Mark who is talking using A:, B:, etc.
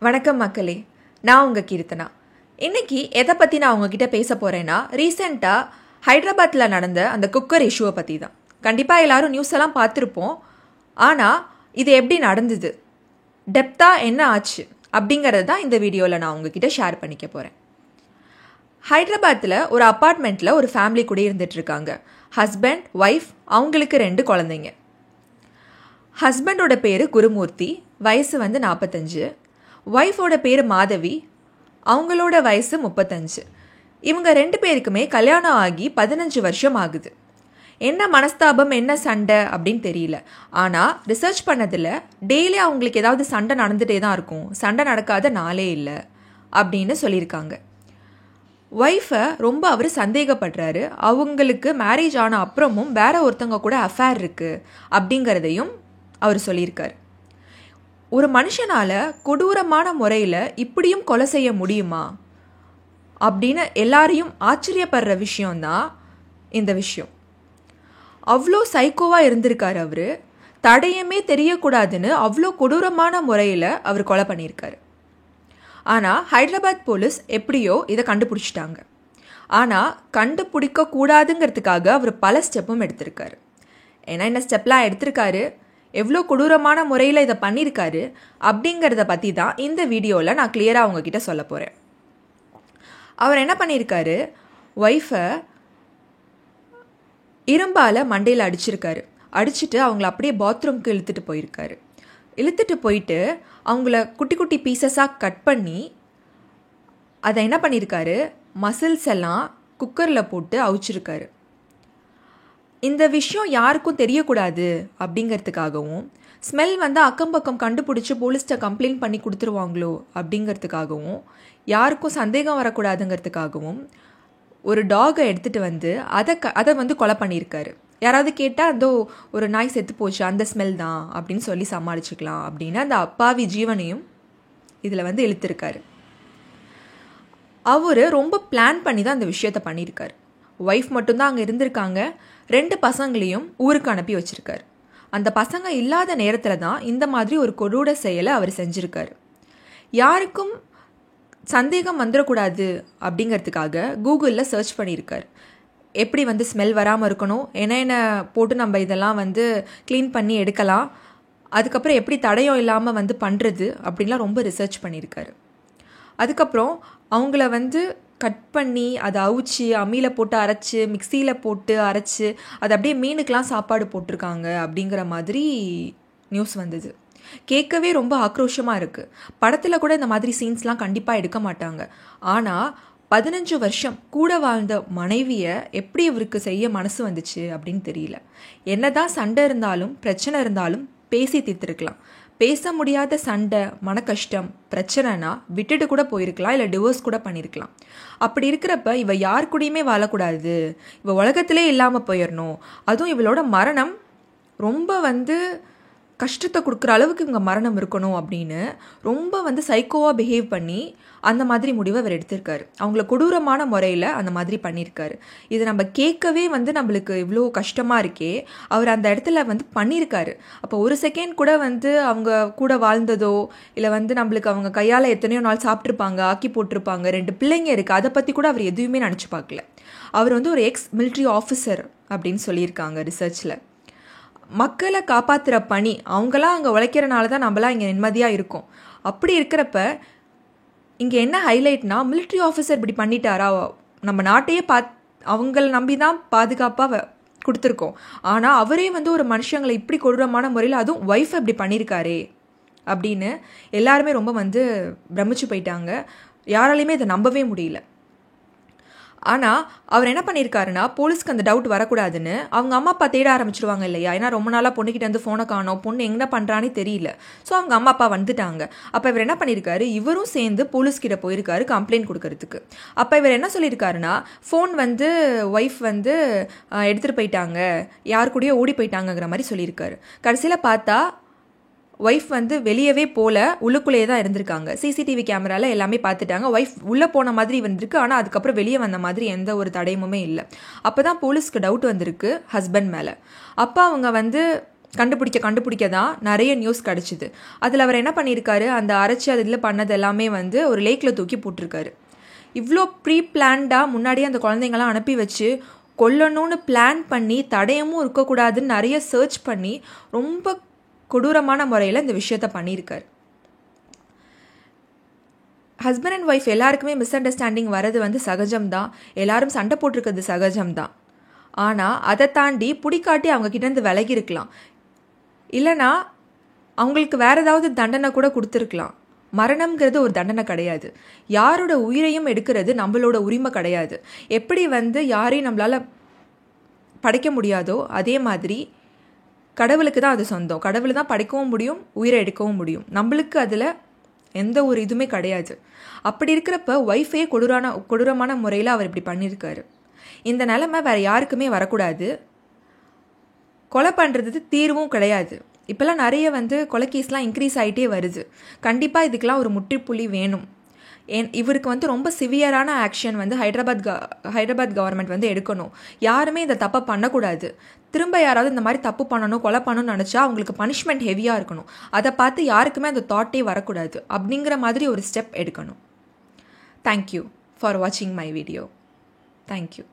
A: வணக்கம் மக்களே, நான் உங்கள் கீர்த்தனா. இன்றைக்கி எதை பற்றி நான் உங்ககிட்ட பேச போகிறேன்னா, ரீசெண்டாக ஹைதராபாத்தில் நடந்த அந்த குக்கர் இஷ்யூவை பற்றி தான். கண்டிப்பாக எல்லோரும் நியூஸ் எல்லாம் பார்த்துருப்போம். ஆனால் இது எப்படி நடந்தது, டெப்த்தாக என்ன ஆச்சு அப்படிங்கிறது தான் இந்த வீடியோவில் நான் உங்ககிட்ட ஷேர் பண்ணிக்க போகிறேன். ஹைதராபாத்தில் ஒரு அப்பார்ட்மெண்ட்டில் ஒரு ஃபேமிலி கூட இருந்துகிட்ருக்காங்க. ஹஸ்பண்ட், ஒய்ஃப், அவங்களுக்கு 2 குழந்தைங்க. ஹஸ்பண்டோட பேர் குருமூர்த்தி, வயசு 45. ஒய்ஃபோட பேர் மாதவி, அவங்களோட வயசு 35. இவங்க 2 பேருக்குமே கல்யாணம் ஆகி 15 வருஷம் ஆகுது. என்ன மனஸ்தாபம், என்ன சண்டை அப்படின்னு தெரியல. ஆனால் ரிசர்ச் பண்ணதில் டெய்லி அவங்களுக்கு ஏதாவது சண்டை நடந்துகிட்டே தான் இருக்கும், சண்டை நடக்காத நாளே இல்லை அப்படின்னு சொல்லியிருக்காங்க. ஒய்ஃபை ரொம்ப அவர் சந்தேகப்படுறாரு. அவங்களுக்கு மேரேஜ் ஆன அப்புறமும் வேற ஒருத்தவங்க கூட அஃபேர் இருக்குது அப்படிங்கிறதையும் அவர் சொல்லியிருக்கார். ஒரு மனுஷனால் கொடூரமான முறையில் இப்படியும் கொலை செய்ய முடியுமா அப்படின்னு எல்லாரையும் ஆச்சரியப்படுற விஷயம்தான் இந்த விஷயம். அவ்வளோ சைக்கோவாக இருந்திருக்கார் அவர். தடையுமே தெரியக்கூடாதுன்னு அவ்வளோ கொடூரமான முறையில் அவர் கொலை பண்ணியிருக்காரு. ஆனால் ஹைதராபாத் போலீஸ் எப்படியோ இதை கண்டுபிடிச்சிட்டாங்க. ஆனால் கண்டுபிடிக்க கூடாதுங்கிறதுக்காக அவர் பல ஸ்டெப்பும் எடுத்திருக்காரு. என்ன ஸ்டெப்லாம் எடுத்திருக்காரு, எவ்வளோ கொடூரமான முறையில் இதை பண்ணியிருக்காரு அப்படிங்கிறத பற்றி தான் இந்த வீடியோவில் நான் கிளியராக அவங்கக்கிட்ட சொல்ல போகிறேன். அவர் என்ன பண்ணியிருக்காரு, ஒய்ஃபை இரும்பால் மண்டையில் அடிச்சிருக்காரு. அடிச்சுட்டு அவங்கள அப்படியே பாத்ரூம்க்கு இழுத்துட்டு போயிட்டு அவங்கள குட்டி குட்டி பீசஸாக கட் பண்ணி அதை என்ன பண்ணியிருக்காரு, மசில்ஸ் எல்லாம் குக்கரில் போட்டு அவிச்சிருக்காரு. இந்த விஷயம் யாருக்கும் தெரியக்கூடாது அப்படிங்கிறதுக்காகவும், ஸ்மெல் அக்கம் பக்கம் கண்டுபிடிச்சி போலீஸ்கிட்ட கம்ப்ளைண்ட் பண்ணி கொடுத்துருவாங்களோ அப்படிங்கிறதுக்காகவும், யாருக்கும் சந்தேகம் வரக்கூடாதுங்கிறதுக்காகவும் ஒரு டாகை எடுத்துகிட்டு அதை கொலை பண்ணியிருக்காரு. யாராவது கேட்டால் அதோ ஒரு நாய் செத்து போச்சு, அந்த ஸ்மெல் தான் அப்படின்னு சொல்லி சமாளிச்சுக்கலாம் அப்படின்னு அந்த அப்பாவி ஜீவனையும் இதில் இழுத்துருக்காரு. அவர் ரொம்ப பிளான் பண்ணி தான் அந்த விஷயத்தை பண்ணியிருக்காரு. ஒய்ஃப் மட்டும்தான் அங்கே இருந்திருக்காங்க. 2 பசங்களையும் ஊருக்கு அனுப்பி வச்சுருக்காரு. அந்த பசங்க இல்லாத நேரத்தில் தான் இந்த மாதிரி ஒரு கொடூர செயலை அவர் செஞ்சுருக்காரு. யாருக்கும் சந்தேகம் வந்துடக்கூடாது அப்படிங்கிறதுக்காக கூகுளில் சர்ச் பண்ணியிருக்கார். எப்படி ஸ்மெல் வராமல் இருக்கணும், என்ன போட்டு நம்ம இதெல்லாம் க்ளீன் பண்ணி எடுக்கலாம், அதுக்கப்புறம் எப்படி தடயம் இல்லாமல் பண்ணுறது அப்படின்லாம் ரொம்ப ரிசர்ச் பண்ணியிருக்காரு. அதுக்கப்புறம் அவங்கள கட் பண்ணி அதை அவிச்சு அம்மியில் போட்டு அரைச்சி மிக்சியில் போட்டு அரைச்சி அதை அப்படியே மீனுக்கெலாம் சாப்பாடு போட்டிருக்காங்க அப்படிங்கிற மாதிரி நியூஸ் வந்தது. கேட்கவே ரொம்ப ஆக்ரோஷமாக இருக்குது. படத்தில் கூட இந்த மாதிரி சீன்ஸ்லாம் கண்டிப்பாக எடுக்க மாட்டாங்க. ஆனால் 15 வருஷம் கூட வாழ்ந்த மனைவியை எப்படி இவருக்கு செய்ய மனசு வந்துச்சு அப்படின்னு தெரியல. என்னதான் சண்டை இருந்தாலும் பிரச்சனை இருந்தாலும் பேசி தீர்த்துருக்கலாம். பேச முடியாத சண்டை, மன கஷ்டம், பிரச்சனைனா விட்டுட்டு கூட போயிருக்கலாம், இல்லை டிவோர்ஸ் கூட பண்ணியிருக்கலாம். அப்படி இருக்கிறப்ப இவ யார் கூடயுமே வாழக்கூடாது, இவ உலகத்திலே இல்லாமல் போயிடணும், அதுவும் இவளோட மரணம் ரொம்ப கஷ்டத்தை கொடுக்குற அளவுக்கு இவங்க மரணம் இருக்கணும் அப்படின்னு ரொம்ப சைக்கோவாக பிஹேவ் பண்ணி அந்த மாதிரி முடிவை அவர் எடுத்திருக்காரு. அவங்கள கொடூரமான முறையில் அந்த மாதிரி பண்ணியிருக்காரு. இது நம்ம கேட்கவே நம்மளுக்கு இவ்வளோ கஷ்டமாக இருக்கே. அவர் அந்த இடத்துல பண்ணியிருக்காரு. அப்போ ஒரு செகண்ட் கூட அவங்க கூட வாழ்ந்ததோ இல்லை நம்மளுக்கு அவங்க கையால் எத்தனையோ நாள் சாப்பிட்ருப்பாங்க, ஆக்கி போட்டிருப்பாங்க, 2 பிள்ளைங்க இருக்குது, அதை பற்றி கூட அவர் எதுவுமே நினச்சி பார்க்கல. அவர் ஒரு எக்ஸ் மிலிட்ரி ஆஃபீஸர் அப்படின்னு சொல்லியிருக்காங்க ரிசர்ச்சில். மக்களை காப்பாற்றுற பணி, அவங்களாம் அங்கே உழைக்கிறனால தான் நம்மளாம் இங்கே நிம்மதியாக இருக்கோம். அப்படி இருக்கிறப்ப இங்கே என்ன ஹைலைட்னா, மிலிட்ரி ஆஃபீஸர் இப்படி பண்ணிட்டாரா, நம்ம நாட்டையே அவங்கள நம்பி தான் பாதுகாப்பாக கொடுத்துருக்கோம். ஆனால் அவரே ஒரு மனுஷங்களை இப்படி கொடூரமான முறையில், அதுவும் ஒய்ஃப் இப்படி பண்ணியிருக்காரே அப்படின்னு எல்லாருமே ரொம்ப பிரமிச்சு போயிட்டாங்க. யாராலையுமே இதை நம்பவே முடியல. ஆனால் அவர் என்ன பண்ணியிருக்காருன்னா, போலீஸ்க்கு அந்த டவுட் வரக்கூடாதுன்னு அவங்க அம்மா அப்பா தேட ஆரம்பிச்சிடுவாங்க இல்லையா. ஏன்னா ரொம்ப நாளாக பொண்ணுக்கிட்ட ஃபோனை காணோம், பொண்ணு என்ன பண்ணுறானே தெரியல. ஸோ அவங்க அம்மா அப்பா வந்துட்டாங்க. அப்போ இவர் என்ன பண்ணியிருக்காரு, இவரும் சேர்ந்து போலீஸ்கிட்ட போயிருக்காரு கம்ப்ளைண்ட் கொடுக்கறதுக்கு. அப்போ இவர் என்ன சொல்லியிருக்காருன்னா, ஃபோன் ஒய்ஃப் எடுத்துகிட்டு போயிட்டாங்க, யார் கூடயோ ஓடி போயிட்டாங்கங்கிற மாதிரி சொல்லியிருக்காரு. கடைசியில் பார்த்தா ஒய்ஃப் வெளியவே போல உள்ளுக்குள்ளேயே தான் இருந்திருக்காங்க. சிசிடிவி கேமராவில் எல்லாமே பார்த்துட்டாங்க. ஒய்ஃப் உள்ளே போன மாதிரி வந்திருக்கு, ஆனால் அதுக்கப்புறம் வெளியே வந்த மாதிரி எந்த ஒரு தடயமுமே இல்லை. அப்போ தான் போலீஸ்க்கு டவுட் வந்திருக்கு ஹஸ்பண்ட் மேலே. அப்போ அவங்க கண்டுபிடிக்க தான் நிறைய நியூஸ் கிடச்சிது. அதில் அவர் என்ன பண்ணியிருக்காரு, அந்த அரைச்சி அதில் பண்ணது எல்லாமே வந்து ஒரு லேக்கில் தூக்கி போட்டிருக்காரு. இவ்வளோ ப்ரீ பிளான்டாக முன்னாடியே அந்த குழந்தைங்களாம் அனுப்பி வச்சு கொல்லணும்னு பிளான் பண்ணி தடயமும் இருக்கக்கூடாதுன்னு நிறைய சர்ச் பண்ணி ரொம்ப கொடூரமான முறையில் இந்த விஷயத்த பண்ணியிருக்காரு. ஹஸ்பண்ட் அண்ட் ஒய்ஃப் எல்லாருக்குமே மிஸ் அண்டர்ஸ்டாண்டிங் வர்றது வந்து சகஜம்தான், எல்லாரும் சண்டை போட்டிருக்கிறது சகஜம்தான். ஆனால் அதை தாண்டி பிடிக்காட்டி அவங்க கிட்டேருந்து விலகி இருக்கலாம், இல்லைனா அவங்களுக்கு வேறு ஏதாவது தண்டனை கூட கொடுத்துருக்கலாம். மரணம்ங்கிறது ஒரு தண்டனை கிடையாது. யாரோட உயிரையும் எடுக்கிறது நம்மளோட உரிமை கிடையாது. எப்படி வந்து யாரையும் நம்மளால் படைக்க முடியாதோ அதே மாதிரி கடவுளுக்கு தான் அது சொந்தம். கடவுள் தான் படைக்கவும் முடியும், உயிரை எடுக்கவும் முடியும். நம்மளுக்கு அதில் எந்த ஒரு இதுவுமே கிடையாது. அப்படி இருக்கிறப்ப ஒய்ஃபே கொடூரமான முறையில் அவர் இப்படி பண்ணியிருக்காரு. இந்த நிலைமை வேறு யாருக்குமே வரக்கூடாது. கொலை பண்ணுறது தீர்வும் கிடையாது. இப்போல்லாம் நிறைய வந்து கொலை கேஸ்லாம் இன்க்ரீஸ் ஆகிட்டே வருது. கண்டிப்பாக இதுக்கெலாம் ஒரு முற்றுப்புள்ளி வேணும். இவருக்கு வந்து ரொம்ப சிவியரான ஆக்ஷன் வந்து ஹைதராபாத் கவர்மெண்ட் வந்து எடுக்கணும். யாருமே இந்த தப்பை பண்ணக்கூடாது. திரும்ப யாராவது இந்த மாதிரி தப்பு பண்ணணும், கொலை பண்ணணும்னு நினச்சா அவங்களுக்கு பனிஷ்மெண்ட் ஹெவியாக இருக்கணும். அதை பார்த்து யாருக்குமே அந்த தாட்டே வரக்கூடாது. அப்படிங்கிற மாதிரி ஒரு ஸ்டெப் எடுக்கணும். தேங்க்யூ ஃபார் வாட்சிங் மை வீடியோ. தேங்க்யூ.